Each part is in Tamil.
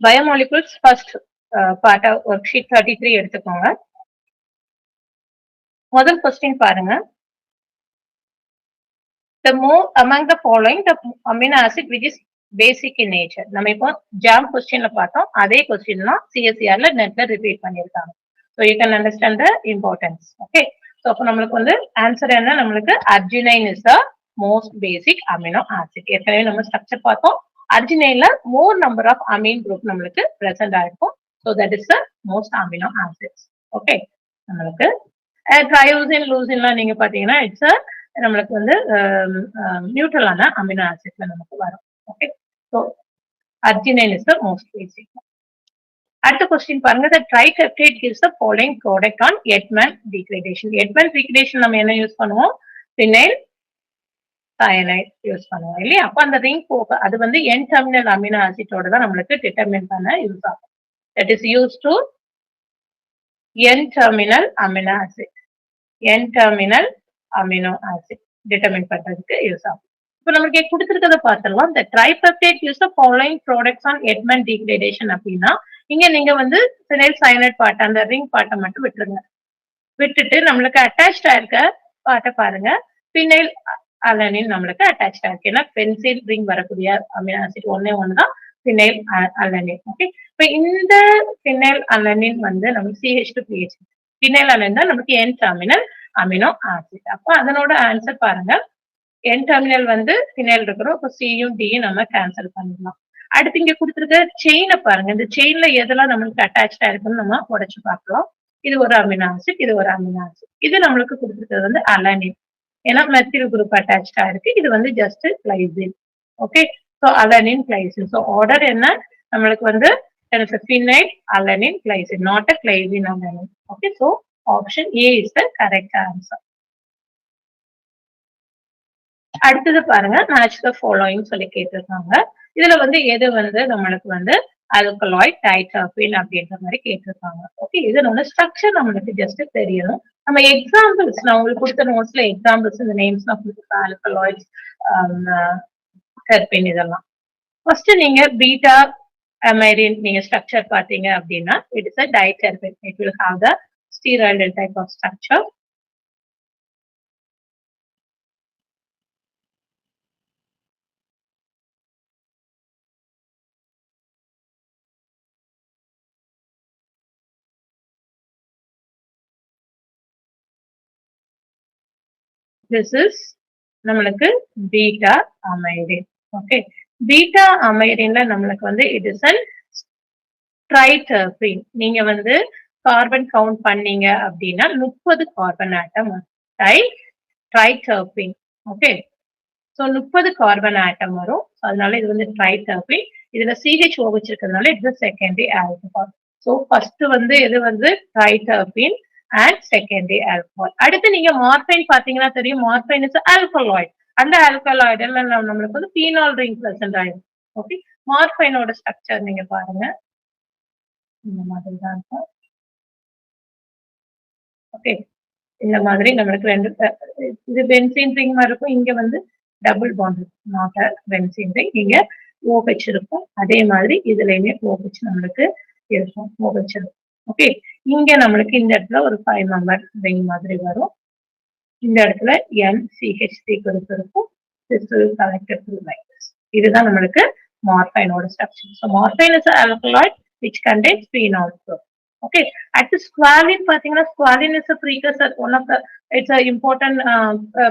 Biomolecules first part work sheet 33 எடுத்துக்கோங்க. முதல் கொஸ்டின் பாருங்க. The more among the following the amino acid which is basic in nature. நம்ம இப்போ ஜாம் கொஸ்டின்ல பார்த்தோம். அதே கொஸ்டின் தான் சிஎஸ்சிஆர்ல நெட்ல ரிப்பீட் பண்ணிருக்காங்க. So you can understand the importance. Okay. So அப்ப நம்மளுக்கு வந்து ஆன்சர் என்ன? நம்மளுக்கு arginine is the most basic amino acid. ஏற்கனவே நம்ம ஸ்ட்ரக்சர் பார்த்தோம். அர்ஜினைன்ல more number of amine group நம்மளுக்கு present ஆயிருக்கும். So that is the most amino acids. Okay. நம்மளுக்கு ட்ரையோசின் லூசின்லாம் நீங்க பாத்தீங்கன்னா இட்ஸ் நம்மளுக்கு வந்து நியூட்ரலான அமினோ ஆசிட்ல நமக்கு வரும். Okay. So arginine is the most பேசிக். அடுத்த கொஸ்டின் பாருங்க. The tripeptide gives the following product on Edman degradation. Edman degradation நம்ம என்ன யூஸ் பண்ணுவோம்? பினைல் சயனைட் யூஸ் பண்ணுவோம் இல்லையா? அப்ப அந்த ரிங் போக அது வந்து என் டெர்மினல் அமினோ ஆசிட்டோட தான் நம்மளுக்கு டிட்டர்மின் பண்ண யூஸ் ஆகும். That is used to N-terminal amino acid. N-terminal amino acid determine பண்றதுக்கு யூஸ் ஆகும். இப்போ நமக்கு கொடுத்திருக்கிறத பார்த்துடலாம். The tripeptide gives the following products on Edman degradation அப்படின்னா இங்க நீங்க வந்து பினைல் சயனைட் பார்ட் அந்த ரிங் பார்ட்டை மட்டும் விட்டுருங்க. விட்டுட்டு நம்மளுக்கு அட்டாச்ட் ஆயிருக்க பார்ட்டை பாருங்க. பினைல் அலனின் நம்மளுக்கு அட்டாச்ட் ஆயிருக்கு. ஏன்னா பென்சில் ரிங் வரக்கூடிய அமினோ ஆசிட் ஒண்ணுதான் பினைல் அலனின். ஓகே. இப்ப இந்த பினைல் அலனின் வந்து நமக்கு CH2PH. பினைல் அலனின் தான் நமக்கு என் டெர்மினல் அமினோ ஆசிட். அப்ப அதனோட ஆன்சர் பாருங்க. என் டெர்மினல் வந்து பினைல் இருக்கிறோம். இப்போ சியும் டியும் நம்ம கேன்சல் பண்ணிடலாம். அடுத்து இங்க கொடுத்துருக்க செயினை பாருங்க. இந்த செயின்ல எதெல்லாம் நம்மளுக்கு அட்டாச் ஆயிருக்குன்னு நம்ம உடைச்சு பார்க்கலாம். இது ஒரு அமினோ ஆசிட், இது ஒரு அமினோ ஆசிட். இது நம்மளுக்கு கொடுத்துருக்கிறது வந்து அலனின். ஏன்னா மெத்தில் குரூப் அட்டாச் ஆயிருக்கு. இது வந்து ஜஸ்ட் கிளைசின். ஓகே. ஸோ அலனின் கிளைசின். ஸோ ஆர்டர் என்ன? நம்மளுக்கு வந்து phenyl alanine glycine, not a glycine alanine. Okay, so option A is the correct answer. அடுத்தது பாருங்க. match the following சொல்லி கேட்டிருக்காங்க. இதுல வந்து எது வந்து நம்மளுக்கு வந்து ஆல்கலாய்ட் டைட்டர்பீன் அப்படின்ற மாதிரி கேட்டிருக்காங்க. ஓகே. இதனோட ஸ்ட்ரக்சர் நம்மளுக்கு ஜஸ்ட் தெரியணும். நம்ம எக்ஸாம்பிள்ஸ் நான் உங்களுக்கு கொடுத்த நோட்ஸ்ல எக்ஸாம்பிள்ஸ் இந்த நேம்ஸ் நான் கொடுத்துருக்கேன். ஆல்கலாய்ட்ஸ் டெர்பீன் இதெல்லாம். ஃபர்ஸ்ட் நீங்க பீட்டா amyrine நீங்க ஸ்ட்ரக்சர் பாத்தீங்க அப்படின்னா it is a diterpene. It will have the steroidal type of structure. This is நம்மளுக்கு பீட்டா amyrine. ஓகே. பீட்டா amyrineல நம்மளுக்கு வந்து it is a ட்ரைடர்பீன். நீங்க வந்து கார்பன் கவுண்ட் பண்ணீங்க அப்படின்னா 30 carbon atom triterpene. Okay. So 30 carbon atom வரும். அதனால இது வந்து ட்ரைடர்பீன். இதுல CHO வச்சிருக்கிறதுனால இது செகண்டரி ஆல்கஹால். ஸோ ஃபர்ஸ்ட் வந்து இது வந்து ட்ரைடர்பீன் அண்ட் செகண்டரி ஆல்கஹால். அடுத்து நீங்க மார்பைன் பாத்தீங்கன்னா தெரியும். Morphine is alkaloid. அந்த ஆல்கலாய்டு எல்லாம் நம்மளுக்கு வந்து பீனால் ரிங் பிரசன்ட் ஆயிடும். ஓகே. மார்பைனோட ஸ்ட்ரக்சர் நீங்க பாருங்க. இந்த மாதிரி தான் இருக்கும். ஓகே. இந்த மாதிரி நம்மளுக்கு ரெண்டு இது பென்சீன் ரிங் மாதிரி இருக்கும். இங்க வந்து double bond not benzene ring. இங்க OH இருக்கும். அதே மாதிரி இதுலயுமே OH நம்மளுக்கு இருக்கும். OH இருக்கும். ஓகே. இங்க நம்மளுக்கு இந்த இடத்துல ஒரு 5 மெம்பர் ரிங் மாதிரி வரும். இந்த இடத்துல NCH3 குரூப் இருக்கும். இதுதான் நம்மளுக்கு மார்பைனோட structure. So morphine is alkaloid which contains phenol group. Okay. At the squalene பாத்தீங்கன்னா squalene is a precursor. One of the it's a important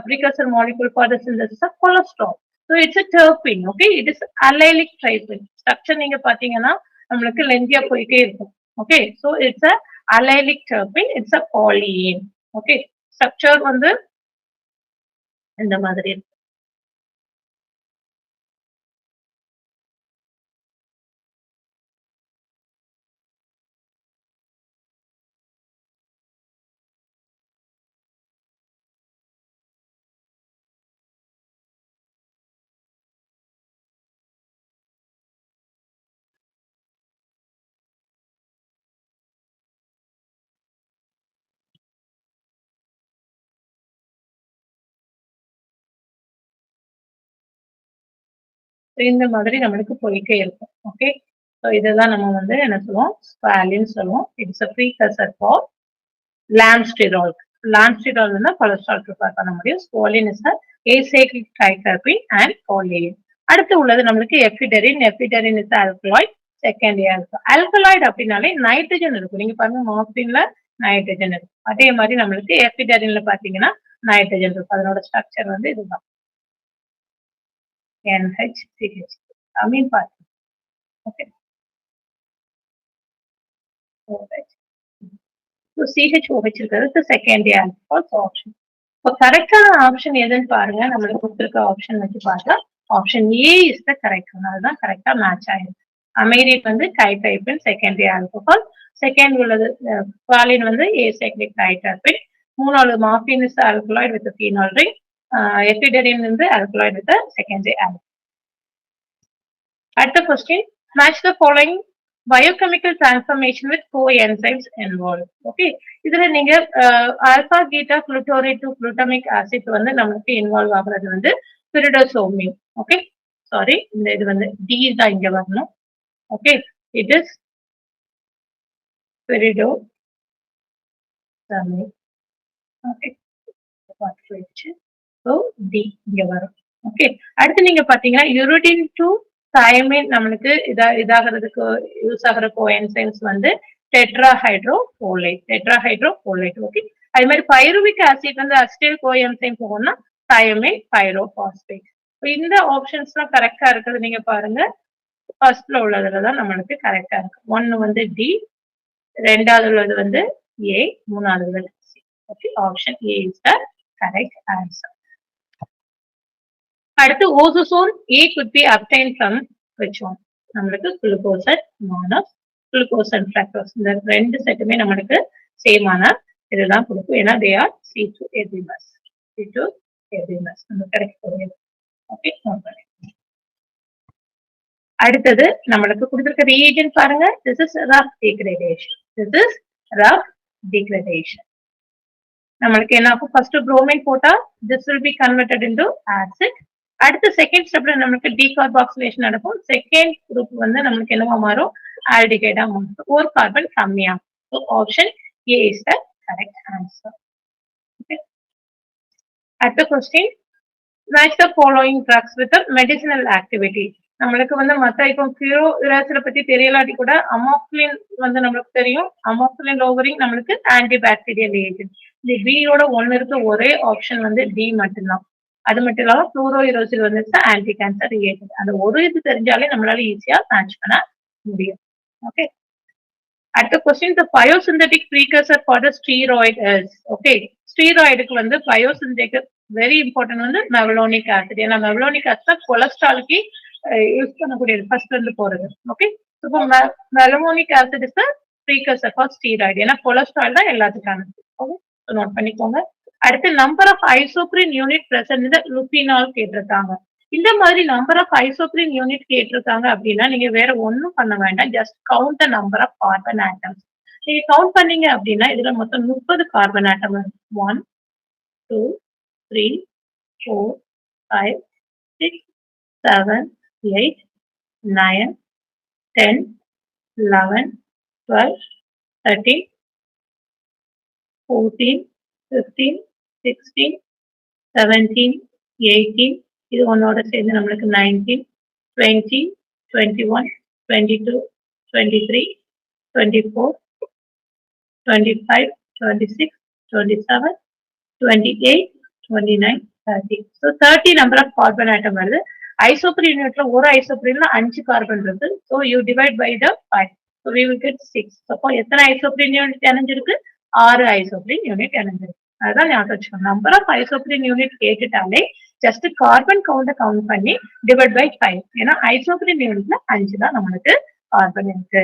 precursor molecule for the synthesis of cholesterol. So it's a terpene. Okay. It is allylic terpene. Structure நீங்க பாத்தீங்கன்னா நம்மளுக்கு லென்தியா போயிட்டே இருக்கும். Okay. So it's a allylic terpene. It's a polyene. Okay. Structure வந்து இந்த மாதிரி இருக்கு. இந்த மாதிரி நம்மளுக்கு போயிட்டே இருக்கும். ஓகே. இதுதான் நம்ம வந்து என்ன சொல்லுவோம், ஸ்குவாலின் சொல்லுவோம். It's a precursor for லாம்ஸ்டிரால். லாம்ஸ்டிரால் வந்து கொலஸ்ட்ரால் ப்ரிப்பேர் பண்ண முடியும். ஸ்குவாலின் is acyclic triterpene and choline. அடுத்து உள்ளது நம்மளுக்கு எஃபிடரின். எஃபிடரின் இஸ் ஆல்கலாய்ட். செகண்ட் ஆல்கலாய்டு அப்படின்னாலே நைட்ரஜன் இருக்கும். நீங்க பாருங்க மார்பின்ல நைட்ரஜன் இருக்கும். அதே மாதிரி நம்மளுக்கு எஃபிடரின்ல பாத்தீங்கன்னா நைட்ரஜன் இருக்கும். அதனோட ஸ்ட்ரக்சர் வந்து இதுதான் NH3H அமீன் பாருங்க. ஓகே, CHOH இருக்கிறது செகண்டரி ஆல்கஹால்ஸ் ஆப்ஷன். இப்போ கரெக்டான ஆப்ஷன் எதுன்னு பாருங்க. நம்மளுக்கு கொடுத்துருக்க ஆப்ஷன் வச்சு பார்த்தா option A is the correct one. அதுதான் கரெக்டா மேட்ச் ஆயிருக்கு. அமைரின் வந்து கைடைப்பின் செகண்டரி ஆல்கஹால். செகண்ட் உள்ளது குவாலின் வந்து acyclic triterpene. மூணாவது morphine is alkaloid with phenol ring. Ephedrine வந்து ஆல்கலாய்டு வித் செகண்டரி ஆல்கஹால். அடுத்த question, match the following biochemical transformation with coenzymes involved. Okay, இதுல நீங்க alpha beta glutarate to glutamic acid வந்து நமக்கு இன்வால்வ் ஆகுறது வந்து pyridoxamine. ஓகே, சாரி, இந்த இது வந்து டி தான் இங்க வரணும். Okay, it is pyridoxamine. Okay, so D இங்க வரும். ஓகே, அடுத்து நீங்க பாத்தீங்கன்னா யூரிடின் டு தயமின் நம்மளுக்கு இதாகிறதுக்கு யூஸ் ஆகிற கோஎன்சைம்ஸ் வந்து டெட்ராஹைட்ரோஃபோலேட். ஓகே, அதே மாதிரி பைருவிக் ஆசிட் வந்து அசிடைல் கோஎன்சைம் போகணும்னா தயமின் பைரோபாஸ்பேட். இந்த ஆப்ஷன்ஸ் எல்லாம் கரெக்டா இருக்குது. நீங்க பாருங்க, ஃபர்ஸ்ட்ல உள்ளதுலதான் நம்மளுக்கு கரெக்டா இருக்கு. ஒன்னு வந்து டி, ரெண்டாவது உள்ளது வந்து ஏ, மூணாவது உள்ளது C. Okay, option A is the correct answer. அடுத்து ozone A could be obtained from which one? நம்மளுக்கு glucose and mannose, glucose and fructose இந்த ரெண்டு செட்டுமே நம்மளுக்கு சேமான இதுதான் கொடுக்கும். ஏன்னா they are C2H நம்ம கரெக்ட் பண்ணுவோம். ஓகே, அடுத்தது நம்மளுக்கு கொடுத்திருக்க reagent பாருங்க. this is rough degradation. நம்மளுக்கு என்ன ஆகும், ஃபர்ஸ்ட் bromine போட்டா this will be converted into acid. அடுத்த செகண்ட் ஸ்டெப்ல நமக்கு டீகார்பாக்சிலேஷன் நடக்கும். செகண்ட் குரூப் வந்து நமக்கு என்னவா மாறும், ஆல்டிகைடா மாறும். ஒரு கார்பன் கம்மியா. So option A is the correct answer. அடுத்த question, match the following drugs with medicinal activity. நம்மளுக்கு வந்து மத்த இப்போ கியூரோசில பத்தி தெரியலாட்டி கூட அமோக்சிலின் வந்து நம்மளுக்கு தெரியும். அமோக்சிலின் லோவரிங் நம்மளுக்கு ஆன்டிபாக்டீரியல் ஏஜென்ட். இந்த பியோட ஒன்னு இருக்கு, ஒரே ஆப்ஷன் வந்து டி மட்டும்தான். அது மட்டும் இல்லாம ஃப்ளூரோஇரோசில் வந்து ஆன்டி கேன்சர் ரிலேட்டட். அந்த ஒரு இது தெரிஞ்சாலே நம்மளால ஈஸியா மேட்ச் பண்ண முடியும். ஓகே, அடுத்த question, the biosynthetic precursor for the steroid is. Okay, ஸ்டீராய்டுக்கு வந்து பயோசிந்தெடிக் வெரி இம்பார்ட்டன்ட் வந்து மெவலோனிக் ஆசிட். ஏன்னா மெவலோனிக் ஆசிட் கொலஸ்ட்ராலுக்கு யூஸ் பண்ணக்கூடியது ஃபர்ஸ்ட் இருந்து போறது. ஓகே, இப்போ mevalonic acid is the precursor for steroid. ஏன்னா கொலஸ்ட்ரால் தான் எல்லாத்துக்கானது. ஓகே, நோட் பண்ணிக்கோங்க. அடுத்து number of isoprene unit present இந்த லுபினால் கேட்டிருக்காங்க. இந்த மாதிரி நம்பர் ஆஃப் ஐசோப்ரின் யூனிட் கேட்டிருக்காங்க அப்படின்னா நீங்க வேற ஒன்னும் பண்ண வேண்டாம். Just count the number of carbon atoms. நீங்க கவுண்ட் பண்ணீங்க அப்படின்னா இதுல மொத்தம் 30 கார்பன் ஆட்டம். 1 2 3 4 5 6 7 8 9 10 11 12 13 14 15 16 17 18 இது ஒன்னோட சேர்ந்து நம்மளுக்கு 19 20 21 22 23 24 25 26 27 28 29 30. So 30 number of carbon atom வருது. ஐசோப்ரின் யூனிட்ல ஒரு ஐசோப்ரின்ல 5 கார்பன் இருக்கு. So you divide by the 5. So we will get 6. அப்போ எத்தனை ஐசோப்ரின் யூனிட் இணைஞ்சிருக்கு, 6 ஐசோப்ரின் யூனிட் இணைஞ்சிருக்கு. அதுதான் ஞாபகம் வச்சுக்கணும். நம்பர் ஆஃப் ஐசோப்ரின் யூனிட் கேட்டுட்டாலே ஜஸ்ட் கார்பன் கவுண்ட கவுண்ட் பண்ணி டிவைட் பை 5. ஏன்னா ஐசோப்ரின் யூனிட்ல 5 தான் நம்மளுக்கு கார்பன் இருக்கு.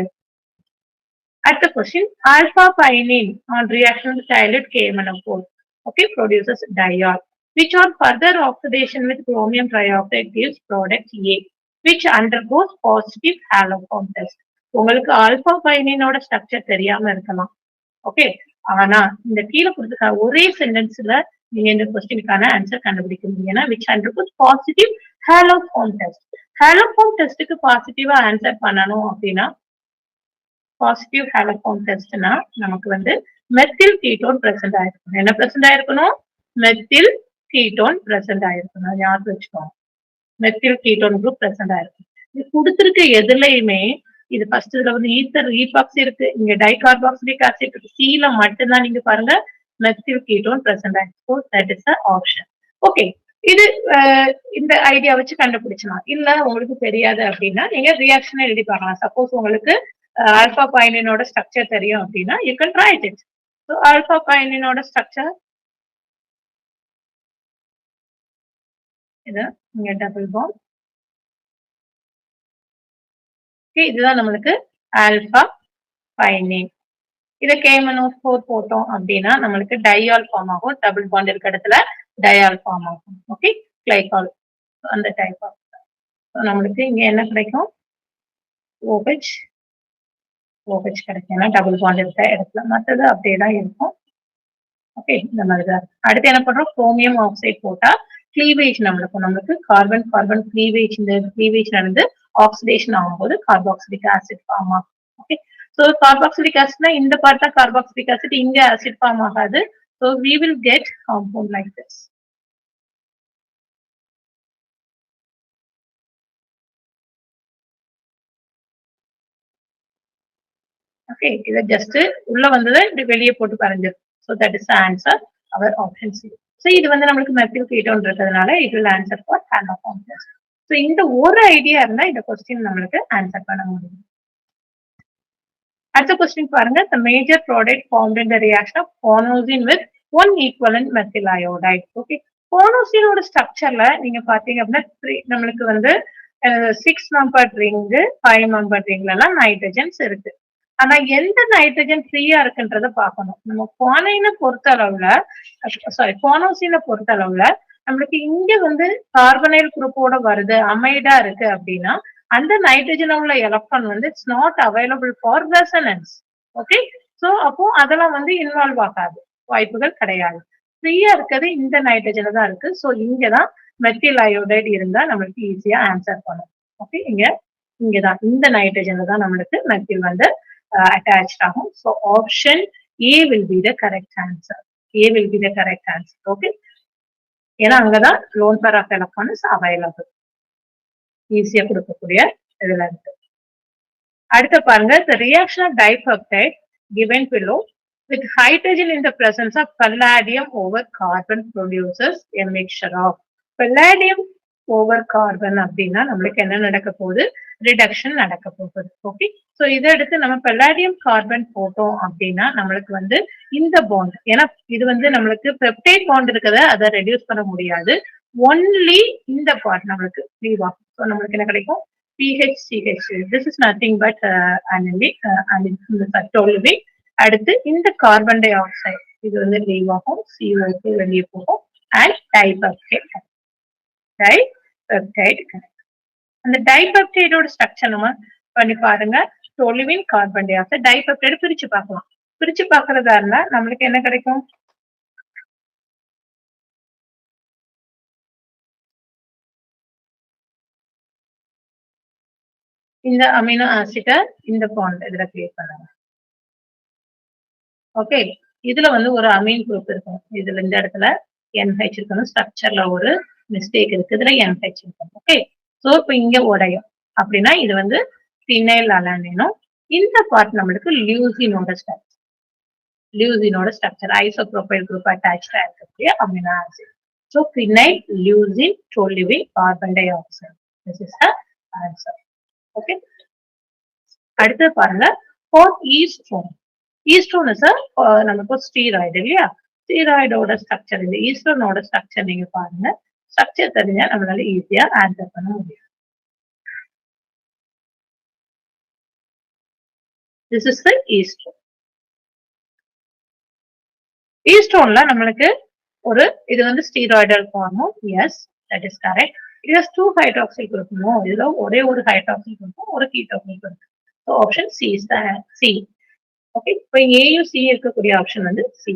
அடுத்த question, alpha pinene on reaction with dilute KMnO4 okay produces diol which on further oxidation with chromium trioxide gives product A which undergoes positive haloform test. உங்களுக்கு ஆல்பா பைனினோட ஸ்ட்ரக்சர் தெரியாம இருக்கலாம். ஓகே, ஆனா இந்த கீழே கொடுத்துருக்க ஒரே சென்டென்ஸ்ல நீங்க இந்த கொஸ்டினுக்கான ஆன்சர் கண்டுபிடிக்க முடியும். ஏன்னா which undergoes positive haloform test. Haloform டெஸ்ட்டுக்கு பாசிட்டிவா ஆன்சர் பண்ணணும் அப்படின்னா பாசிட்டிவ் ஹாலோஃபோன் டெஸ்ட்னா நமக்கு வந்து மெத்தில் கீட்டோன் பிரசன்ட் ஆயிருக்கணும். என்ன பிரசன்ட் ஆயிருக்கணும்? மெத்தில் கீட்டோன் பிரசன்ட் ஆயிருக்கணும். ஞாபகம் வச்சுக்கோங்க. மெத்தில் கீட்டோன் குரூப் பிரசன்ட் ஆயிருக்கும். இது கொடுத்திருக்க எதுலையுமே இது ஃபர்ஸ்ட் இதுல வந்து ஈத்தர் ஈபாக்சி இருக்கு, இங்க டைகார்பாக்சிலிக் ஆசிட் இருக்கு. சீல மட்டும்தான் நீங்க பாருங்க மெத்தில் கீட்டோன் பிரசன்ட் ஆயிருக்கும். That is the option. Okay, இது இந்த ஐடியா வச்சு கண்டுபிடிச்சலாம். இல்ல உங்களுக்கு தெரியாது அப்படின்னா நீங்க ரியாக்ஷன் எழுதி பார்க்கலாம். சப்போஸ் உங்களுக்கு ஆல்பா பைனினோட ஸ்ட்ரக்சர் தெரியும் அப்படின்னா you can write it. So alpha பைனினோட ஸ்ட்ரக்சர் இது இங்க டபுள் பாண்ட். ஓகே, இதுதான் நம்மளுக்கு ஆல்பா பைனின். இதை KMnO4 போட்டோம் அப்படின்னா நம்மளுக்கு டையால் ஃபார்ம் ஆகும். டபுள் பாண்ட் இருக்க இடத்துல டயால் ஃபார்ம் ஆகும். ஓகே, கிளைகால் அந்த டைப் ஆஃப். நம்மளுக்கு இங்க என்ன கிடைக்கும்? OH OH கிடைக்கும். ஏன்னா டபுள் பாண்ட் இருக்க இடத்துல. மற்றது அப்படியே தான் இருக்கும். ஓகே, இந்த மாதிரி தான். அடுத்து என்ன பண்றோம்? குரோமியம் ஆக்சைடு போட்டா கிளீவேஜ் நம்மளுக்கு கார்பன் கார்பன் கிளீவேஜ், இந்த கிளீவேஜ் நடந்து ஆக்சிடேஷன் ஆகும்போது கார்பாக்சிலிக் ஆசிட் ஃபார்ம் ஆகும். ஓகே, ஸோ கார்பாக்சிலிக் ஆசிட்னா இந்த பார்ட் தான் கார்பாக்சிலிக் ஆசிட், இங்க ஆசிட் ஃபார்ம் ஆகாது. So we will get compound like this. Okay, இதை ஜஸ்ட் உள்ள வந்ததை இப்படி வெளியே போட்டு பறஞ்சிடும். So that is answer our option C. So இது வந்து நம்மளுக்கு மெத்தில் கீட்டோன் இருக்கிறதுனால it will answer for haloform test. So இந்த ஒரு ஐடியா இருந்தா இந்த கொஸ்டின் நம்மளுக்கு ஆன்சர் பண்ண முடியும். அடுத்த கொஸ்டின் பாருங்க. The major product formed in the reaction of ponosine with one equivalent methyl iodide. Okay, போனோசினோட ஸ்ட்ரக்சர்ல நீங்க பாத்தீங்க அப்படின்னா நம்மளுக்கு வந்து 6 மெம்பர் ரிங் 5 மெம்பர் ரிங்ல எல்லாம் நைட்ரஜன்ஸ் இருக்கு. ஆனா எந்த நைட்ரஜன் ஃப்ரீயா இருக்குன்றத பாக்கணும். நம்ம போனைனை பொறுத்த அளவுல போனோசினை பொறுத்த அளவுல நம்மளுக்கு இங்க வந்து கார்பனைல் குரூப்போட வருது, அமைடா இருக்கு அப்படின்னா அந்த நைட்ரஜன் உள்ள எலக்ட்ரான் வந்து it's not available for resonance. Okay, so அப்போ அதெல்லாம் வந்து இன்வால்வ் ஆகாது, வாய்ப்புகள் கிடையாது. ஃப்ரீயா இருக்கிறது இந்த நைட்ரஜன் தான் இருக்கு. சோ இங்கதான் மெத்தில் அயோடைடு இருந்தா நம்மளுக்கு ஈஸியா ஆன்சர் பண்ணும். ஓகே, இங்கதான் இந்த நைட்ரஜன் தான் நம்மளுக்கு மெத்தில் வந்து அட்டாச்ட் ஆகும். So option A will be the correct answer. A will be the correct answer. Okay, ஏன்னா அங்கதான் lone pair of electron is available, ஈஸியா கொடுக்கக்கூடிய இதுல இருக்கு. அடுத்த பாருங்க. The reaction of dipeptide given below with hydrogen in the presence of palladium over carbon produces a mixture of palladium over carbon அப்படின்னா நம்மளுக்கு என்ன நடக்க போகுது? ரிடக்ஷன் நடக்க போகுது. ஓகே, சோ இதை எடுத்து நம்ம பெல்லாடியம் கார்பன் போட்டோம் அப்படின்னா நம்மளுக்கு வந்து இந்த பாண்ட், ஏன்னா இது வந்து நம்மளுக்கு பெப்டைட் பாண்ட் இருக்கிறத அதை ரெடியூஸ் பண்ண முடியாது. ஒன்லி இந்த பார்ட் நம்மளுக்கு லீவ் ஆகும். ஸோ நம்மளுக்கு என்ன கிடைக்கும்? PHCH. This is nothing but anionic toluene. அடுத்து இந்த கார்பன் டை ஆக்சைடு இது வந்து லீவ் ஆகும், CO2 வெளியே போகும் அண்ட் டைபெப்டைட். அந்த டைபெப்டைடோட ஸ்ட்ரக்சர் நம்ம பண்ணி பாருங்க. டொலுவின் கார்பன் டை ஆக்சைடு டைபெப்டைடு பிரிச்சு பார்க்கலாம். பிரிச்சு பார்க்கறதா இருந்தா நம்மளுக்கு என்ன கிடைக்கும்? இந்த அமினோ ஆசிட இந்த பாண்ட் இதுல கிரியேட் பண்ணுங்க. ஓகே, இதுல வந்து ஒரு அமீன் குரூப் இருக்கும். இதுல இந்த இடத்துல NH இருக்கணும். ஸ்ட்ரக்சர்ல ஒரு மிஸ்டேக் இருக்கு, இதுல NH இருக்கும். ஓகே, சோ இப்ப இங்க உடையும் அப்படின்னா இது வந்து பினைல் அலானினும். இந்த பார்ட் நம்மளுக்கு லியூசினோட ஸ்ட்ரக்சர் ஐசோப்ரோபைல் குரூப் அட்டாச்டா இருக்கக்கூடிய amino acid. So phenyl leucine toluene carbon dioxide. This is the answer. Okay, அடுத்து பாருங்க. For estrone. ஈஸ்ட்ரோன் இஸ் நமக்கு ஸ்டீராய்டு இல்லையா? ஸ்டீராய்டோட ஸ்ட்ரக்சர், இந்த ஈஸ்ட்ரோனோட ஸ்ட்ரக்சர் நீங்க பாருங்க. ஸ்ட்ரக்சர் தெரிஞ்சா நம்மளால ஈஸியா ஆன்சர் பண்ண முடியும். This is the ஈஸ்ட்ரோன். ஈஸ்ட்ரோன்ல நம்மளுக்கு ஒரு இது வந்து ஸ்டீராய்டல் ஃபார்மும். Yes, that is correct. It has 2 hydroxyl group. No, இதுல ஒரே ஒரு hydroxyl group ஒரு ketoxyl group. So option C is the C. Okay, இப்போ Aயும் C இருக்கக்கூடிய ஆப்ஷன் வந்து C.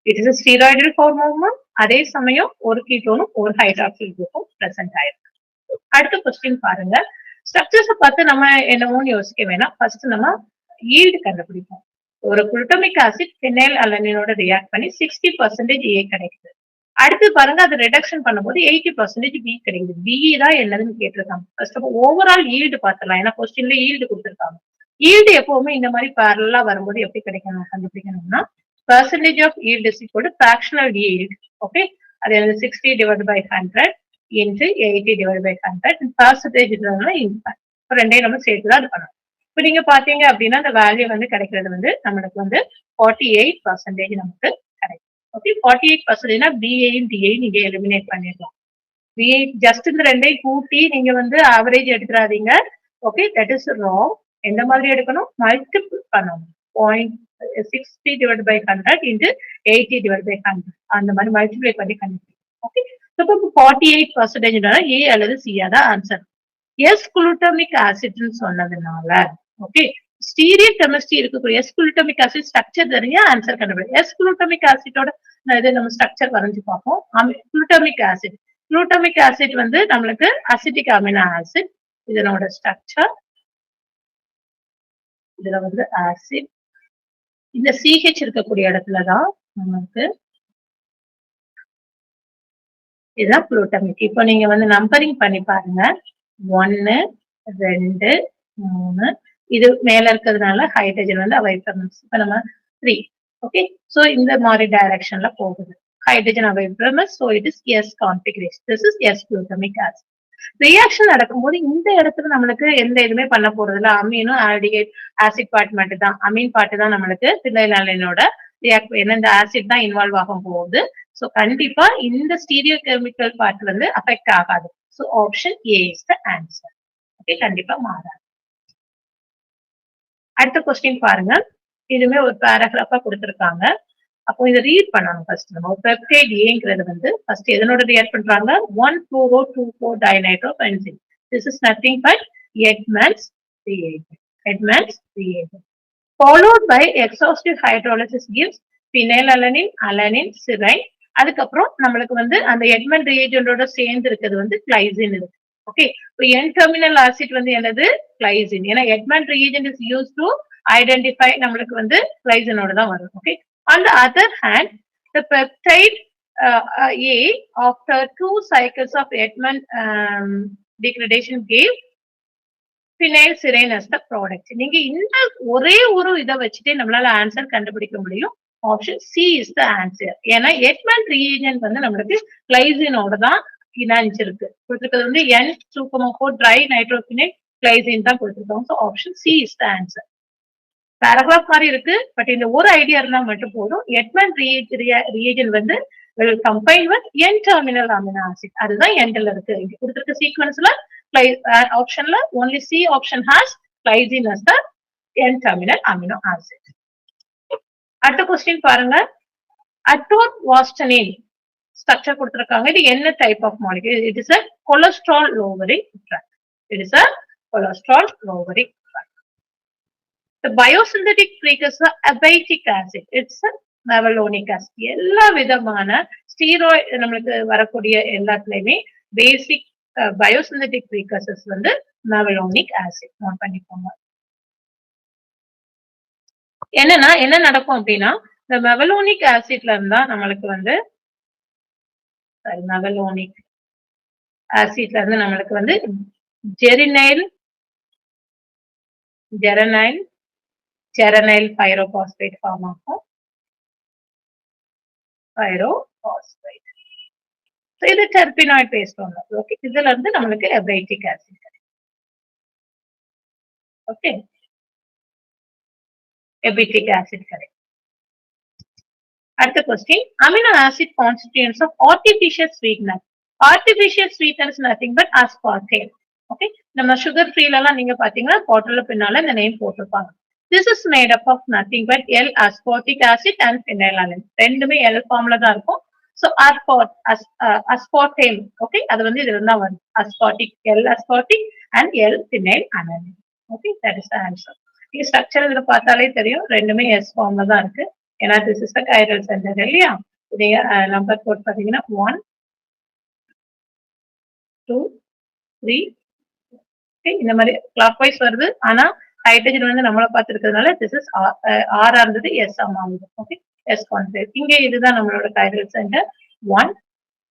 It is a steroidal form. அதே சமயம் ஒரு கீட்டோனும் ஒரு hydroxyl groupம் present ஆயிருக்கு. அடுத்த क्वेश्चन பாருங்க. ஸ்ட்ரக்சர்ஸ் பார்த்து நம்ம என்னமோன்னு யோசிக்க வேணாம். ஃபர்ஸ்ட் நம்ம ஈல்டு கண்டுபிடிப்போம். ஒரு குளுட்டமிக் ஆசிட் ஃபினைல் அலனினோட ரியாக்ட் பண்ணி 60% ஏ கிடைக்குது. அடுத்து பாருங்க அது ரிடக்ஷன் பண்ணும்போது 80% பி கிடைக்குது. பி தான் என்னதுன்னு கேட்டிருக்காங்க. ஃபர்ஸ்ட் ஆஃப் ஓவரால் ஈல்டு பார்த்துலாம். ஏன்னா கொஸ்டின்ல ஈல்டு கொடுத்துருக்காங்க. ஈல்டு எப்பவுமே இந்த மாதிரி பேரலா வரும்போது எப்படி கிடைக்கணும் கண்டுபிடிக்கணும்னா percentage of yield is equal to fractional yield. Okay, அது 60 divided by 100 into 80 divided by 100 percentage impact. இப்போ ரெண்டையும் நம்ம சேர்த்து தான் இது பண்ணணும். இப்போ நீங்க பாத்தீங்க அப்படின்னா அந்த வேல்யூ வந்து கிடைக்கிறது வந்து நம்மளுக்கு வந்து 48% நமக்கு கிடைக்கும். ஓகே, 48%னா பிஏயும் டிஏயும் நீங்க எலிமினேட் பண்ணிடலாம். பிஏ ஜஸ்ட் இந்த ரெண்டையும் கூட்டி நீங்க வந்து ஆவரேஜ் எடுத்துறாதீங்க. Okay, that is wrong. எந்த மாதிரி எடுக்கணும்? மல்டிபிள் பண்ணணும். 60 divided by 100 into 80 divided by 100 அந்த மாதிரி மல்டிப்ளை பண்ணி கண்டுபிடிக்கும். ஓகே, இப்போ 48% ஏ அல்லது சி தான் ஆன்சர். எஸ் குளுட்டமிக் ஆசிட்னு சொன்னதுனால ஓகே ஸ்டீரியோ கெமிஸ்ட்ரி இருக்கக்கூடிய எஸ் குளுட்டமிக் ஆசிட் ஸ்ட்ரக்சர் தெரிஞ்சா ஆன்சர் கண்டுபிடிக்கும். எஸ் குளுட்டமிக் ஆசிட்டோட இது நம்ம ஸ்ட்ரக்சர் வரைஞ்சு பார்ப்போம். குளுட்டமிக் ஆசிட் வந்து நம்மளுக்கு அசிட்டிக் அமினோ ஆசிட். இதனோட ஸ்ட்ரக்சர் இதுல வந்து ஆசிட் இந்த சிஹெச் இருக்கக்கூடிய இடத்துலதான் நமக்கு இதுதான் குளுட்டமிக். இப்போ நீங்க வந்து நம்பரிங் பண்ணி பாருங்க. 1 2 3 இது மேல இருக்கிறதுனால ஹைட்ரஜன் வந்து அவாய்ட் பண்ணணும். இப்ப நம்ம 3. ஓகே, சோ இந்த மாதிரி டைரக்ஷன்ல போகுது. ஹைட்ரஜன் அவாய்ட் பண்ணணும். So it is S configuration. This is S glutamic acid. Reaction நடக்கும்போது இந்த இடத்துல நம்மளுக்கு எந்த இதுவுமே பண்ண போறது இல்ல. அமீனும் ஆல்டிஹைட் ஆசிட் பார்ட் மட்டும் தான். அமீன் பார்ட் தான் நம்மளுக்கு ஃபினைல் அலனைனோட ரியாக்ட் இந்த ஆசிட் தான் இன்வால்வ் ஆகும் போகுது. சோ கண்டிப்பா இந்த ஸ்டீரியோ கெமிக்கல் பார்ட் வந்து அஃபெக்ட் ஆகாது. So option A is the answer. Okay, கண்டிப்பா மாறாது. அடுத்த கொஸ்டின் பாருங்க. இதுவுமே ஒரு பேராகிராஃபா கொடுத்திருக்காங்க. அப்போ இதை ரீட் பண்ணணும் ஃபர்ஸ்ட். நம்ம பெப்டைட் ஏங்கிறது வந்து ஃபர்ஸ்ட் எதனோட ரியாக்ட் பண்றாங்க? 1,4,O,2,4 dinitrobenzene. This is nothing but Edmonds reagent. Edmonds reagent. Followed by exhaustive hydrolysis gives phenylalanine, alanine, serine. அதுக்கப்புறம் நம்மளுக்கு வந்து அந்த எட்மண்ட் ரியேஜென்டோட சேர்ந்து இருக்கிறது வந்து கிளைசின் இருக்கு. ஓகே, இப்போ என் டெர்மினல் ஆசிட் வந்து என்னது? கிளைசின். ஏன்னா Edmund reagent is use to identify நம்மளுக்கு வந்து கிளைசினோட தான் வரும். Okay, on the other hand the peptide A after 2 cycles of Edmond degradation gave phenyl serine as the product. நீங்க இந்த ஒரே ஒரு இதை வச்சுட்டே நம்மளால ஆன்சர் கண்டுபிடிக்க முடியும். Option C is the answer. ஏன்னா எட்மண்ட் ரியேஜென்ட் வந்து நம்மளுக்கு கிளைசினோட தான் இணைஞ்சிருக்கு. கொடுத்துருக்கிறது வந்து N2,4 ட்ரை நைட்ரோபினைல் கிளைசின் தான் கொடுத்துருக்காங்க. So option C is the answer. Paragraph மாதிரி இருக்கு, பட் இந்த ஒரு ஐடியா இருந்தா மட்டும் போதும். எட்மண்ட் ரியேஜென்ட் வந்து will combine with N-terminal amino acid. அதுதான் எண்ட்ல இருக்கு. இங்க கொடுத்திருக்க சீக்வென்ஸ்ல ஆப்ஷன்ல only C option has glycine as the N-terminal amino acid. அடுத்த கொஸ்டின் பாருங்க. அட்டோர்வாஸ்டனின் ஸ்ட்ரக்சர் கொடுத்திருக்காங்க. இது என்ன type of molecule? It is a cholesterol lowering drug. It is a cholesterol lowering drug. The biosynthetic precursor abatic acid. It's a mevalonic acid. எல்லா விதமான ஸ்டீராய்டு நம்மளுக்கு வரக்கூடிய எல்லாத்துலயுமே பேசிக் பயோசிந்தட்டிக் ப்ரீகர்சர்ஸ் வந்து மெவலோனிக் ஆசிட். நோட் பண்ணிக்கோங்க. என்னன்னா என்ன நடக்கும் அப்படின்னா இந்த மெவலோனிக் ஆசிட்ல இருந்தா நம்மளுக்கு வந்து மெவலோனிக் ஆசிட்ல இருந்து நம்மளுக்கு வந்து ஜெரனைல் பைரோபாஸ்பேட் ஃபார்ம் ஆகும். பைரோபாஸ்பேட். இது டெர்பினாய்டு பேஸ்ட் ஒன்று. ஓகே, இதுல இருந்து நம்மளுக்கு abietic acid. Okay, abietic acid கிடைக்கும். அடுத்த question. Amino acid constituents of artificial sweetener. Artificial sweetener is nothing but aspartame. Okay, நம்ம சுகர் ஃப்ரீல எல்லாம் நீங்க பாத்தீங்கன்னா பாட்டில பின்னால இந்த நேம் போட்டிருப்பாங்க. This is made up of nothing but L-aspartic acid and phenylalanine. ரெண்டுமே L ஃபார்ம்ல தான் இருக்கும். So aspartame. Okay, அது வந்து இதுல தான் வரும். Aspartic, L-aspartic and L-phenylalanine. Okay, that is the answer. இந்த ஸ்ட்ரக்சர் இதுல பார்த்தாலே தெரியும் ரெண்டுமே S ஃபார்ம்ல தான் இருக்கு. ஏன்னா this is the chiral center இல்லையா? இதே நம்பர் போட் பாத்தீங்கன்னா 1 2 3 இந்த மாதிரி கிளாக் வைஸ் வருது. ஆனா ஹைட்ரஜன் வந்து நம்மளை பார்த்து இருக்கிறதுனால திஸ் இஸ் ஆரா இருந்தது எஸ் ஆமாகுது. Okay, yes concept. இங்க இதுதான் நம்மளோட கைரல் சென்டர். 1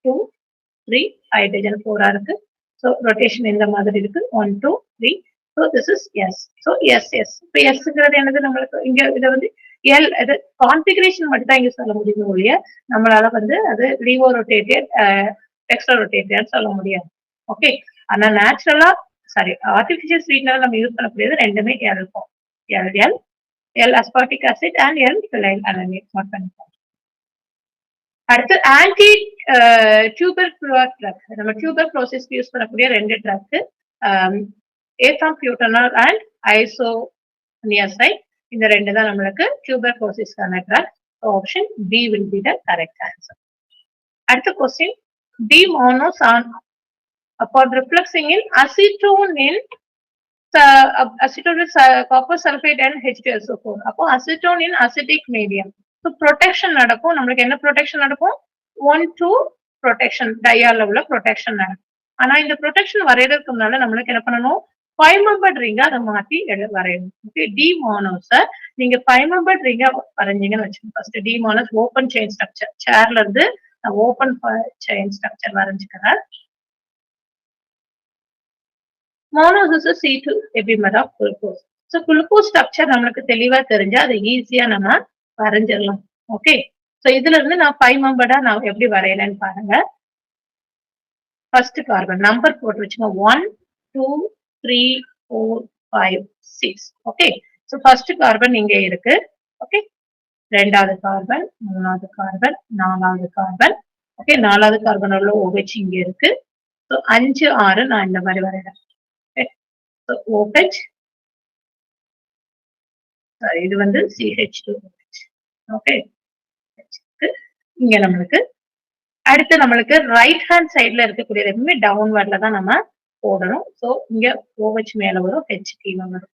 2 3 ஹைட்ரஜன் 4 இருக்கு. ஸோ ரொட்டேஷன் இந்த மாதிரி இருக்கு. 1 2 3. So this is S. So S S. இப்போ எஸ்ங்கிறது என்னது நம்மளுக்கு இங்க இதை வந்து எல் அது கான்ஃபிகரேஷன் மட்டும் தான் இங்க சொல்ல முடியும் ஒழிய நம்மளால வந்து அது லீவோ ரொட்டேட்டட் எக்ஸ்ட்ரா ரொட்டேட்டட் சொல்ல முடியாது. ஓகே, ஆனா நேச்சுரலா சாரி ஆர்டிபிஷியல் ஸ்வீட்னர் நம்ம யூஸ் பண்ணக்கூடியது ரெண்டுமே எல் இருக்கும். L L L aspartic acid and L phenylalanine note பண்ணிக்கலாம். அடுத்து ஆன்டி டியூபர் ஃப்ளூர் ட்ரக். நம்ம டியூபர் ப்ரோசஸ்க்கு யூஸ் பண்ணக்கூடிய ரெண்டு drug ethambutol and isoniazid. இந்த ரெண்டு தான் நம்மளுக்கு டியூபர் ப்ரோசஸ்க்கான drug. Option B will be the correct answer. அடுத்த question, D mannose on upon refluxing in acetone in acetone with copper sulfate and H2SO4. அப்போ acetone in acidic medium. So protection நடக்கும். நம்மளுக்கு என்ன protection நடக்கும்? 1-2 protection dia level protection நடக்கும். ஆனா இந்த protection வரையறதுக்கு முன்னால நம்மளுக்கு என்ன பண்ணணும்? 5 membered ring அதை மாத்தி வரையணும். ஓகே, டி மோனோஸ நீங்க 5 membered ring வரைஞ்சீங்கன்னு வச்சுக்கோங்க. First D mannose open chain structure. சேர்ல இருந்து ஓபன் செயின் ஸ்ட்ரக்சர் வரைஞ்சுக்கிறேன். Mannose is C2 epimer of glucose. So glucose structure நம்மளுக்கு தெளிவா தெரிஞ்சா அதை ஈஸியா நம்ம வரைஞ்சிடலாம். ஓகே, ஸோ இதுல இருந்து நான் 5 மெம்பர்டா நான் எப்படி வரையலன்னு பாருங்க. ஃபர்ஸ்ட் கார்பன் நம்பர் போட்டு வச்சுங்க. 1 2 3 4 5 6. ஓகே, ஸோ ஃபர்ஸ்ட் கார்பன் இங்க இருக்கு. ஓகே, ரெண்டாவது கார்பன், மூணாவது கார்பன், நாலாவது கார்பன். ஓகே, நாலாவது கார்பன் உள்ள OH இங்க இருக்கு. ஸோ 5 6 நான் இந்த மாதிரி வரையறேன். OH இது வந்து CH2OH. ஓகே, இங்க நம்மளுக்கு அடுத்து நம்மளுக்கு ரைட் ஹேண்ட் சைட்ல இருக்கக்கூடிய எப்பவுமே டவுன்வர்ட்ல தான் நம்ம போடணும். ஸோ இங்க OH மேல வரும், H கீழே வரும்.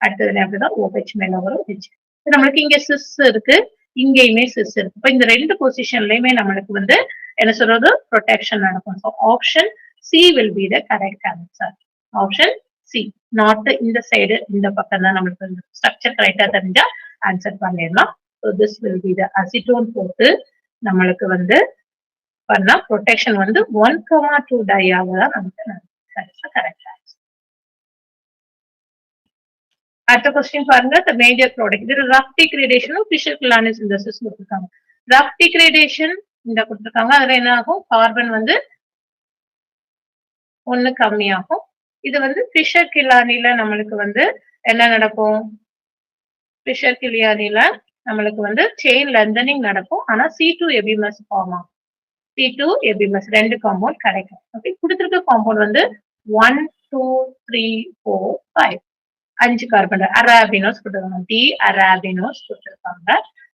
அடுத்தது அப்படிதான் OH மேல வரும், H. நம்மளுக்கு இங்க சிஸ் இருக்கு, இங்கேயுமே சிஸ் இருக்கு. இப்போ இந்த ரெண்டு பொசிஷன்லயுமே நம்மளுக்கு வந்து என்ன சொல்றது ப்ரொடெக்ஷன் நடக்கும். So option C will be the correct answer. Option C, not இந்த சைடு இந்த பக்கம் தான் நம்மளுக்கு ஸ்ட்ரக்சர் கரெக்டா தெரிஞ்சா ஆன்சர் பண்ணிடலாம். So this will be the acetone போட்டு நம்மளுக்கு வந்து பண்ணா ப்ரொடெக்ஷன் வந்து 1,2 டையாக தான் நமக்கு கரெக்ட் ஆன்சர். அடுத்த கொஸ்டின் பாருங்க, the major product. இது Ruff degradation Fischer Kiliani synthesis கொடுத்துருக்காங்க. ரஃப் டிகிரேடேஷன் இந்த கொடுத்துருக்காங்க. அதுல என்ன ஆகும்? கார்பன் வந்து 1 கம்மியாகும். இது வந்து ஃபிஷர் கிலானில நம்மளுக்கு வந்து என்ன நடக்கும்? ஃபிஷர் கிலானில நம்மளுக்கு வந்து செயின் லென்தனிங் நடக்கும். ஆனா C2 எபிமஸ் ஃபார்ம் ஆகும். C2 எபிமஸ் ரெண்டு காம்பவுண்ட் கிடைக்கும். ஓகே, கொடுத்துருக்க காம்பவுண்ட் வந்து 1 2 3 4 5 5 கார்பன் அராபினோஸ் கொடுத்துருக்காங்க. டி அராபினோஸ் கொடுத்துருக்காங்க.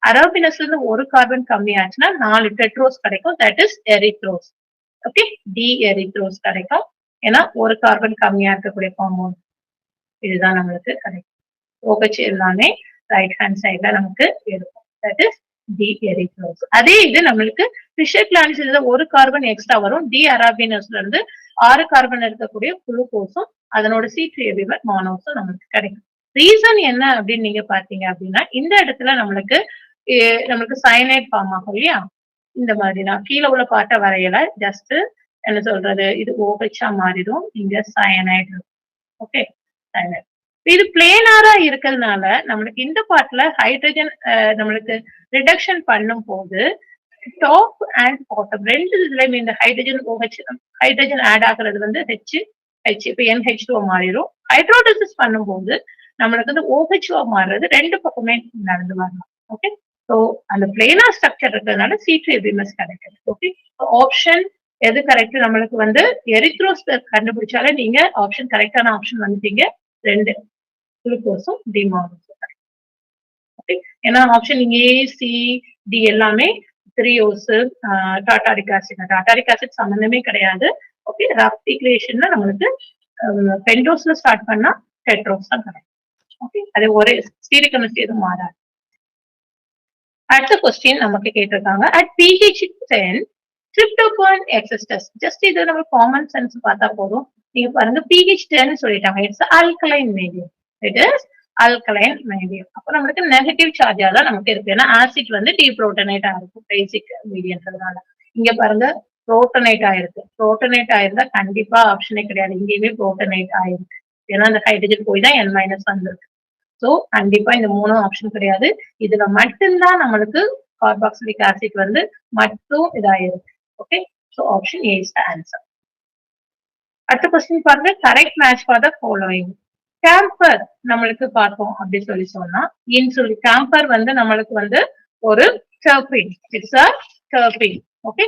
அராபினோஸ்ல இருந்து ஒரு கார்பன் கம்மி ஆச்சுன்னா 4 டெட்ரோஸ் கிடைக்கும். That is erythrose. Okay, D erythrose கிடைக்கும். ஏன்னா ஒரு கார்பன் கம்மியா இருக்கக்கூடிய காம்பவுண்ட் இதுதான் நம்மளுக்கு கிடைக்கும். OH எல்லாமே ரைட் ஹேண்ட் சைட்ல நமக்கு இருக்கும். That is D erythrose. அதே இது நம்மளுக்கு ஃபிஷர் கிலானிஸ் இதுல ஒரு கார்பன் எக்ஸ்ட்ரா வரும். டி அராபினோஸ்ல இருந்து 6 கார்பன் இருக்கக்கூடிய குளுக்கோஸும் அதனோட C2 எபிமர் மோனோஸும் நமக்கு கிடைக்கும். ரீசன் என்ன அப்படின்னு நீங்க பாத்தீங்க அப்படின்னா, இந்த இடத்துல நம்மளுக்கு சயனைட் ஃபார்ம் ஆகும் இல்லையா? இந்த மாதிரி நான் கீழே உள்ள பாட்டை வரையல, ஜஸ்ட் என்ன சொல்றது, இது OH மாறிடும், இங்க சயனைட். Okay, cyanide. இது பிளேனாரா இருக்கிறதுனால நம்மளுக்கு இந்த பார்ட்ல ஹைட்ரஜன் நம்மளுக்கு ரிடக்ஷன் பண்ணும் போது டாப் அண்ட் பாட்டம் ரெண்டு இதுலயுமே இந்த ஹைட்ரஜன் OH ஹைட்ரஜன் ஆட் ஆகுறது வந்து H இப்ப NH2 மாறிடும். ஹைட்ரோலிசிஸ் பண்ணும்போது நம்மளுக்கு வந்து OH மாறுறது ரெண்டு பக்கமே நடந்து வரலாம். ஓகே, ஸோ அந்த பிளேனா ஸ்ட்ரக்சர் இருக்கிறதுனால C2 எபிமஸ் கிடைக்குது. ஓகே, ஆப்ஷன் எது கரெக்ட்? நம்மளுக்கு வந்து எரித்ரோஸ் கண்டுபிடிச்சாலே நீங்க ஆப்ஷன் கரெக்டான ஆப்ஷன் வந்துட்டீங்க. ரெண்டு குளுக்கோஸும் டி மோனோஸும். ஓகே, ஏன்னா ஆப்ஷன் இங்க A C D எல்லாமே த்ரீயோஸ் டாட்டாரிக் ஆசிட் சம்பந்தமே கிடையாது. ஓகே, ரஃப் டிகிரேடேஷன்ல நம்மளுக்கு பென்டோஸ்ல ஸ்டார்ட் பண்ணா டெட்ரோஸ் தான் கிடைக்கும். ஓகே, அது ஒரே ஸ்டீரிக் கெமிஸ்ட்ரி எதுவும் மாறாது. அடுத்த கொஸ்டின் நமக்கு கேட்டிருக்காங்க. at pH 10 tryptophan exists. Just இது நம்ம காமன் சென்ஸ் பார்த்தா போதும். நீங்க பாருங்க pH 10 சொல்லிட்டாங்க. It's alkaline medium. It is alkaline medium. அப்ப நம்மளுக்கு நெகட்டிவ் சார்ஜா தான் நமக்கு இருக்கு. ஏன்னா ஆசிட் வந்து டீப்ரோட்டனேட் ஆயிருக்கும் பேசிக் மீடியம்ன்றதுனால. இங்க பாருங்க புரோட்டனேட் ஆயிருக்கு. புரோட்டனேட் ஆயிருந்தா கண்டிப்பா ஆப்ஷனே கிடையாது. இங்கேயுமே புரோட்டனேட் ஆயிருக்கு. ஏன்னா அந்த ஹைட்ரஜன் போய் தான் N- வந்திருக்கு. சோ கண்டிப்பா இந்த 3 ஆப்ஷன் கிடையாது. இதுல மட்டும்தான் நம்மளுக்கு கார்பாக்சிலிக் ஆசிட் வந்து மட்டும் இதாயிருக்கு. Okay. So option A is the answer. அடுத்த கொஸ்டின் பாருங்க correct match for the following. Camphor நம்மளுக்கு பார்த்தோம் அப்படி சொன்னா இன்சுலின் கேம்பர் வந்து நம்மளுக்கு வந்து ஒரு terpene. It's a terpene. Okay.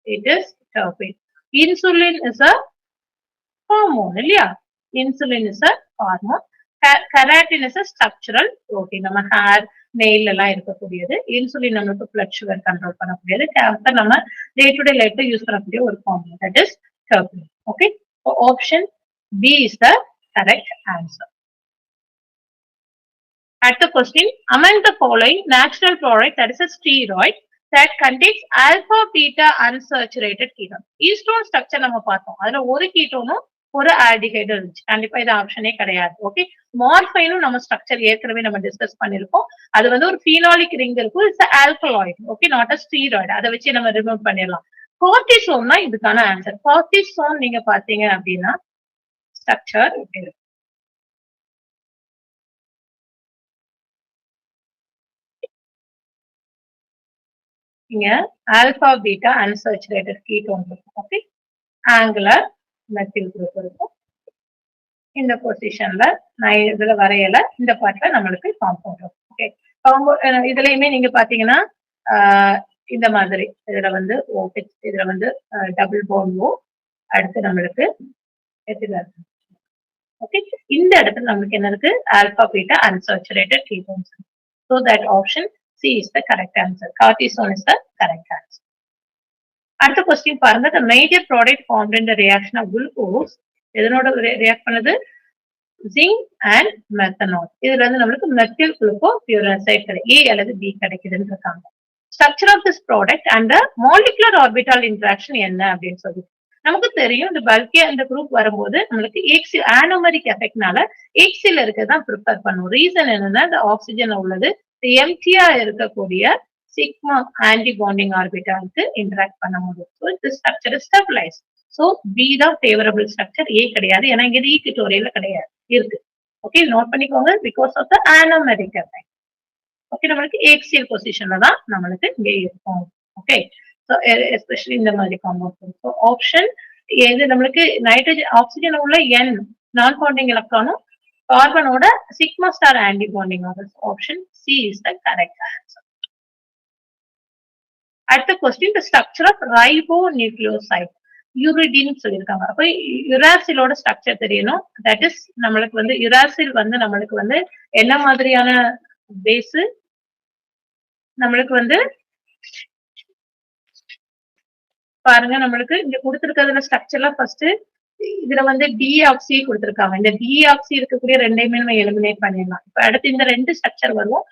It is terpene. Insulin is a hormone இல்லையா? Insulin is a hormone. Keratin is a structural protein. நம்ம ஹேர் நெயில் எல்லாம் இருக்கக்கூடியது. இன்சுலின் நம்மளுக்கு பிளட் சுகர் கண்ட்ரோல் பண்ணக்கூடியது. கேம்பர் நம்ம டே டு டே லைஃப்ல யூஸ் பண்ணக்கூடிய ஒரு hormone. That is terpene. Okay. Option B is the correct answer. At the question, among the following natural product that is a steroid that contains alpha beta unsaturated ketone. Ketone structure நம்ம பார்த்தோம். அதுல ஒரு கீட்டோனும் ஒரு ஆல்டிஹைடு இருந்துச்சு. கண்டிப்பா இது ஆப்ஷனே கிடையாது. ஓகே. மார்பைனும் நம்ம ஸ்ட்ரக்சர் ஏற்கனவே நம்ம டிஸ்கஸ் பண்ணிருக்கோம். அது வந்து ஒரு ஃபீனாலிக் ரிங் இருக்கும். It's alkaloid. Okay. Not a steroid. அதை வச்சு நம்ம ரிமூவ் பண்ணிடலாம். கார்டிசோன் தான் இதுக்கான ஆன்சர். கார்டிசோன் நீங்க பாத்தீங்க அப்படின்னா ஸ்ட்ரக்சர் இப்படி இருக்கும். இங்க ஆல்பா பீட்டா அன்சாச்சுரேட்டட் கீட்டோன் இருக்கும். ஓகே. ஆங்குலர் மெத்தில் குரூப் இருக்கும். இந்த பொசிஷன்ல நான் இதுல வரையல. இந்த பார்ட்ல நம்மளுக்கு காம்பவுண்ட் இருக்கும். ஓகே. காம்பவுண்ட் இதுலயுமே நீங்க பாத்தீங்கன்னா இந்த மாதிரி இதுல வந்து OH, இதுல வந்து டபுள் பாண்ட் O, அடுத்து நம்மளுக்கு ஓகே. இந்த இடத்துல நமக்கு என்ன இருக்கு? Alpha beta unsaturated ketones. So that option C is the correct answer. Cortisone is the correct answer. அடுத்த கொஸ்டின் பாருங்க. The major product formed in the reaction of glucose எதனோட ரியாக்ட் பண்ணுது? Zinc and methanol. இதுல இருந்து நம்மளுக்கு மெத்தில் குளுக்கோ பியூரசைட் A அல்லது B கிடைக்குதுன்னு இருக்காங்க. Structure of this product and molecular orbital interaction என்ன அப்படின்னு சொல்லி நமக்கு தெரியும். இந்த பல்கியா இந்த குரூப் வரும்போது நம்மளுக்கு ஆனோமரிக் எஃபெக்ட்னால எக்ஸில் இருக்கதான் ப்ரிப்பேர் பண்ணும். ரீசன் என்னன்னா இந்த ஆக்சிஜன் உள்ளது எம்டியா இருக்கக்கூடிய சிக்மா ஆன்டி பாண்டிங் ஆர்பிட்டாலுக்கு இன்டராக்ட் பண்ண முடியும். ஸோ இந்த ஸ்ட்ரக்சர் ஸ்டெபிளைஸ். ஸோ பி தான் ஃபேவரபிள் ஸ்ட்ரக்சர், ஏ கிடையாது. ஏன்னா இங்க ஈக்குட்டோரியல்ல கிடையாது இருக்கு. ஓகே. நோட் பண்ணிக்கோங்க. Because of the anomeric effect. Okay. நம்மளுக்கு ஏக்சியல் பொசிஷன்ல தான் நம்மளுக்கு இங்க இருக்கும். ஓகே. ஸோ எஸ்பெஷலி இந்த மாதிரி காம்பவுண்ட். ஸோ ஆப்ஷன் எது நம்மளுக்கு நைட்ரஜன் ஆக்சிஜன் உள்ள N நான் பாண்டிங் எலக்ட்ரானும் கார்பனோட sigma star anti bonding option C is the correct answer. அடுத்த question, the structure of ribonucleoside uridine சொல்லியிருக்காங்க. அப்ப யுராசிலோட ஸ்ட்ரக்சர் தெரியணும். தட் இஸ் நம்மளுக்கு வந்து யுராசில் வந்து நம்மளுக்கு வந்து என்ன மாதிரியான பேஸ்? நம்மளுக்கு வந்து பாருங்க நம்மளுக்கு இங்க கொடுத்திருக்கிறதுல ஸ்ட்ரக்சர்ல ஃபர்ஸ்ட் இதுல வந்து டிஆக்சி கொடுத்திருக்காங்க. இந்த டிஆக்சி இருக்கக்கூடிய ரெண்டையுமே நம்ம எலிமினேட் பண்ணிடலாம். இப்ப அடுத்து இந்த ரெண்டு ஸ்ட்ரக்சர் வருவோம்.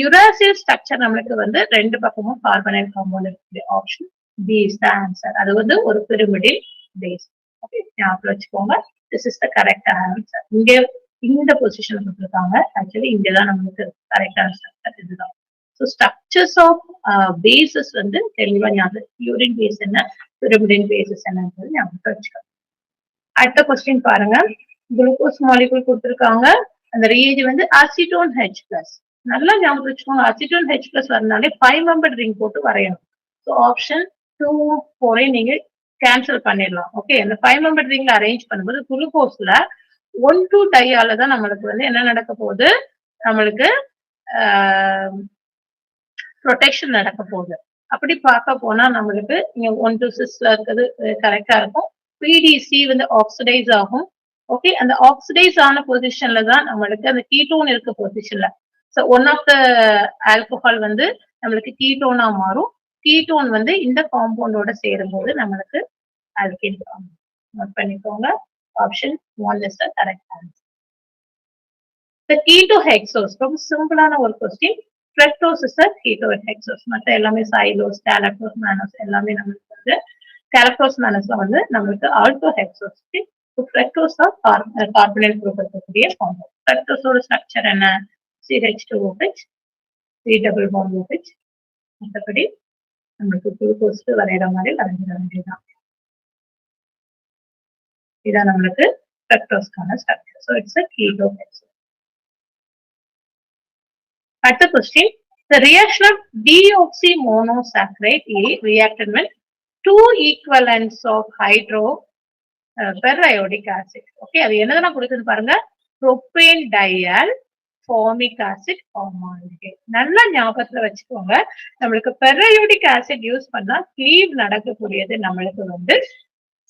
யுராசில் ஸ்ட்ரக்சர் நம்மளுக்கு வந்து ரெண்டு பக்கமும் கார்பனைல் காம்பவுண்ட் இருக்குது. Option B is the answer. அது வந்து ஒரு பிரமிடில் பேஸ். ஓகே. ஞாபகம் வச்சுக்கோங்க. This is the correct answer. இங்க இந்த பொசிஷன் கொடுத்திருக்காங்க. ஆக்சுவலி இங்கதான் நம்மளுக்கு கரெக்டான ஸ்ட்ரக்சர் இதுதான். ஸோ ஸ்ட்ரக்சர்ஸ் ஆஃப் பேசஸ் வந்து தெளிவா ஞாபகம். யூரின் பேஸ் என்ன, பிரமிடின் பேசஸ் என்னன்றது ஞாபகம் வச்சுக்கோங்க. அடுத்த கொஸ்டின் பாருங்க. குளுக்கோஸ் மாலிகுல் கொடுத்திருக்காங்க. அந்த ரீஏஜ் வந்து அசிட்டோன் H+. நல்லா ஞாபகம் வச்சுக்கோங்க. அசிட்டோன் H+ வரனாலே 5 மெம்பர் ரிங் போட்டு வரையணும். ஸோ ஆப்ஷன் 2, 4 நீங்க கேன்சல் பண்ணிடலாம். ஓகே. அந்த 5 மெம்பர் ரிங்ல அரேஞ்ச் பண்ணும்போது குளுக்கோஸ்ல 1,2 டையால தான் நம்மளுக்கு வந்து என்ன நடக்க போகுது? நம்மளுக்கு ப்ரொடெக்ஷன் நடக்க போகுது. அப்படி பார்க்க போனா நம்மளுக்கு இங்க 1 to 6ல இருக்கிறது கரெக்டா இருக்கும். பிடிசி வந்து ஆக்சிடைஸ் ஆகும். ஓகே. அந்த ஆக்சிடைஸ் ஆன பொசிஷன்ல தான் நம்மளுக்கு அந்த கீட்டோன் இருக்க பொசிஷன்ல so one of the alcohol வந்து நம்மளுக்கு கீட்டோனா மாறும். கீட்டோன் வந்து இந்த காம்பவுண்டோட சேரும்போது நம்மளுக்கு ஆல்கேன் காம்பவுண்ட். நோட் பண்ணிக்கோங்க. Option 1 is the correct answer. The ketohexose ரொம்ப சிம்பிளான ஒரு question. Fructose is the ketohexose. மற்ற எல்லாமே சைலோஸ், டாலக்டோஸ், மானோஸ் எல்லாமே நம்மளுக்கு வந்து கேலக்டோஸ்னானஸ்ல வந்து நம்மளுக்கு ஆல்டோ ஹெக்ஸோஸ்டிக், ஃப்ரக்டோஸ் தான் கார்பனைல் குரூப் இருக்கக்கூடிய காம்பவுண்ட். ஃப்ரக்டோஸோட ஸ்ட்ரக்சர் என்ன? CH2OH, C double bond OH. மற்றபடி நம்மளுக்கு குளுக்கோஸ் வரைகிற மாதிரி வரைஞ்சிட வேண்டியதுதான். இதான் நம்மளுக்கு ஃப்ரக்டோஸ்க்கான structure. So it's a ketohexose. அடுத்த question, the reaction of deoxymonosaccharide A reacted with two equivalents of hydro periodic acid. Okay, அது என்னதான் கொடுக்குது பாருங்க, ப்ரோபேன் டையால் ஃபார்மிக் ஆசிட் ஃபார்மால்டிஹைட். நல்லா ஞாபகத்துல வச்சுக்கோங்க, நம்மளுக்கு பெரியோடிக் ஆசிட் யூஸ் பண்ணா கிளீவ் நடக்கக்கூடியது நம்மளுக்கு வந்து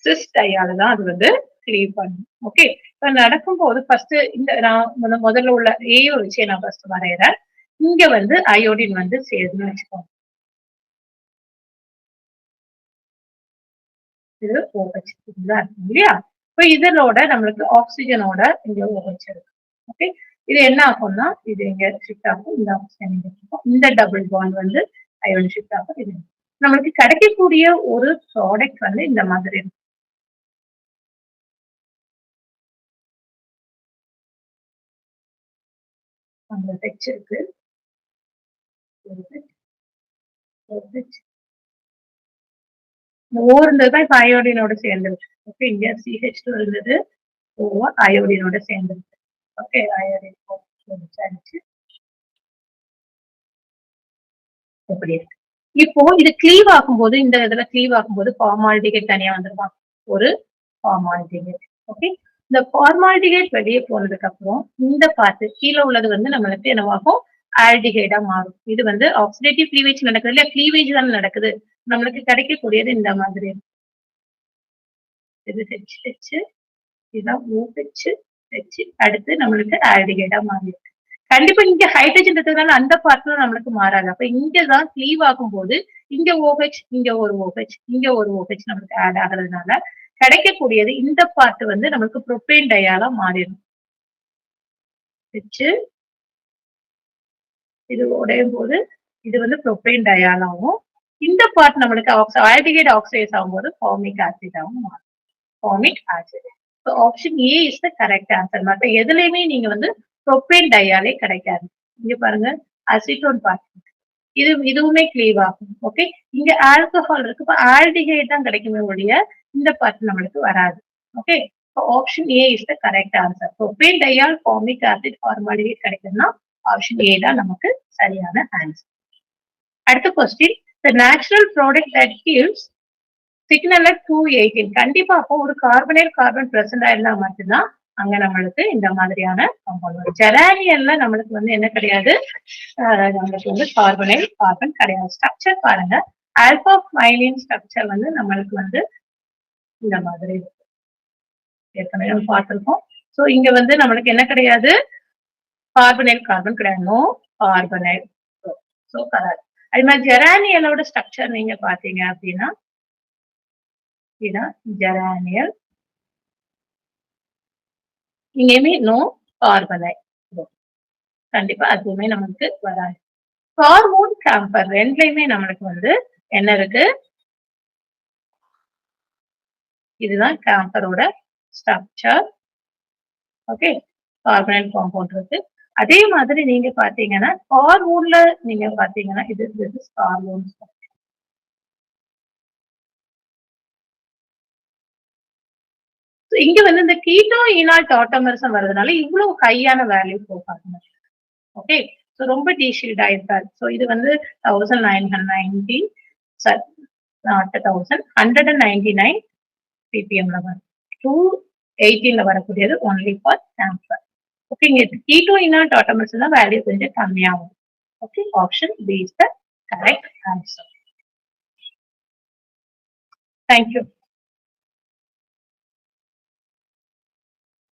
சிஸ் டையால தான் அது வந்து கிளீவ் பண்ணும். ஓகே, இப்ப நடக்கும் போது ஃபர்ஸ்ட் இந்த நான் முதல்ல உள்ள ஏயோ வச்சு நான் ஃபர்ஸ்ட் வரைகிறேன். இங்க வந்து அயோடின் வந்து சேருன்னு வச்சுக்கோங்க. இது OH இல்லையா? இப்ப இதனோட நம்மளுக்கு ஆக்சிஜனோட இங்க OH இருக்கு. ஓகே, இது என்ன ஆகும்னா இது இங்க ஷிஃப்ட் ஆகும், இந்த ஆக்சிஜன் இங்க இருக்கும், இந்த டபுள் பாண்ட் வந்து அயோன் ஷிஃப்ட் ஆகும். இது நம்மளுக்கு கிடைக்கக்கூடிய ஒரு ப்ராடக்ட் வந்து இந்த மாதிரி இருக்கும். அந்த H இருக்கு, ஓர்ந்ததுதான் இப்ப அயோடினோட சேர்ந்துருக்கு. ஓகே, இங்க CH2 இருந்தது, ஓவர் அயோடினோட சேர்ந்துருக்கு. ஓகே, அயோடின் எப்படி இருக்கு. இப்போ இது கிளீவ் ஆகும்போது, இந்த இதுல கிளீவ் ஆகும்போது ஃபார்மால்டிஹைட் தனியா வந்துருவான், ஒரு ஃபார்மால்டிஹைட். ஓகே, இந்த ஃபார்மால்டிஹைட் வெளியே போனதுக்கு அப்புறம் இந்த பார்ட் கீழே உள்ளது வந்து நம்மளுக்கு என்னவாகும், ஆல்டிஹைடா மாறும். இது வந்து ஆக்சிடேட்டிவ் கிளீவேஜ் நடக்குது இல்லையா, கிளீவேஜ் தானே நடக்குது. நம்மளுக்கு கிடைக்கக்கூடியது இந்த மாதிரி இது HH, இதுதான் OH, H, அடுத்து நம்மளுக்கு ஆல்டிஹைடா மாறி இருக்கு. கண்டிப்பா இங்க ஹைட்ரஜன் இருக்கிறதுனால அந்த பார்ட்ல நம்மளுக்கு மாறாது. அப்ப இங்கதான் கிளீவ் ஆகும் போது இங்க OH, இங்க ஒரு OH, இங்க ஒரு OH நம்மளுக்கு ஆட் ஆகுறதுனால கிடைக்கக்கூடியது இந்த பார்ட் வந்து நம்மளுக்கு ப்ரோபேன் டையாலா மாறிடும். H, இது உடையும் போது இது வந்து ப்ரோபேன் டயாலாவும், இந்த பார்ட் நம்மளுக்கு ஆல்டிஹைட் ஆக்சைடு ஆகும்போது ஃபார்மிக் ஆசிடாவும் மாறும். Formic acid. So option A is the correct answer. மற்ற எதுலையுமே நீங்க வந்து ப்ரோபேன் டயாலே கிடைக்காது. இங்க பாருங்க, அசிட்டோன் பார்ட் இதுவுமே கிளீவ் ஆகும். ஓகே, இங்க ஆல்கஹால் இருக்கு, இப்போ ஆல்டிஹைட் தான் கிடைக்குமே ஒழிய இந்த பார்ட் நம்மளுக்கு வராது. Okay, option A is the correct answer. Propanediol formic acid formaldehyde கிடைக்குதுன்னா ஆப்ஷன் ஏ தான் நமக்கு சரியான ஆன்சர். அடுத்த question, the natural product that gives signal at 218. கண்டிப்பா அப்போ ஒரு கார்பனைல் கார்பன் பிரசன்ட் ஆயிருந்தா மட்டும்தான் அங்க நம்மளுக்கு இந்த மாதிரியான காம்பவுண்ட் வரும். ஜெரானியல்ல நம்மளுக்கு வந்து என்ன கிடையாது, நம்மளுக்கு வந்து கார்பனைல் கார்பன் கிடையாது. ஸ்ட்ரக்சர் பாருங்க, ஆல்பா மைலின் ஸ்ட்ரக்சர் வந்து நம்மளுக்கு வந்து இந்த மாதிரி ஏற்கனவே நம்ம பார்த்திருக்கோம். சோ இங்க வந்து நம்மளுக்கு என்ன கிடையாது, கார்பனைல் கார்பன் கிடையாது, நோ கார்பனைல். So correct. அது மாதிரி ஜெரானியலோட ஸ்ட்ரக்சர் நீங்க பாத்தீங்க அப்படின்னா இதுதான் ஜெரானியல், இங்கேயுமே நோ கார்பனைல். கண்டிப்பா அதுவுமே நமக்கு வராது. கார்போன் கேம்பர் ரெண்டுலயுமே நம்மளுக்கு வந்து என்ன இருக்கு, இதுதான் கேம்பரோட ஸ்ட்ரக்சர். ஓகே, கார்பனைல் காம்பவுண்ட் இருக்கு. அதே மாதிரி நீங்க பாத்தீங்கன்னா கார்போன்ல நீங்க பாத்தீங்கன்னா இது கார்போன். இங்க வந்து இந்த கீட்டோ ஈனால் டாட்டமர்ஸ் வருதுனால இவ்வளவு ஹையான வேல்யூ போகாது. ஓகே, ஸோ ரொம்ப டீஷீல்ட் ஆயிருக்காது. ஸோ இது வந்து 1990 நாட் 1199 ppmல வரும். 218ல வரக்கூடியது ஒன்லி ஃபார் கேம்பர். ஓகே, இங்க கீட்டோ ஈனால் டாட்டமர்ஸ் தான் வேல்யூ கொஞ்சம் கம்மியாகும். Okay, option B is the correct answer. Thank you.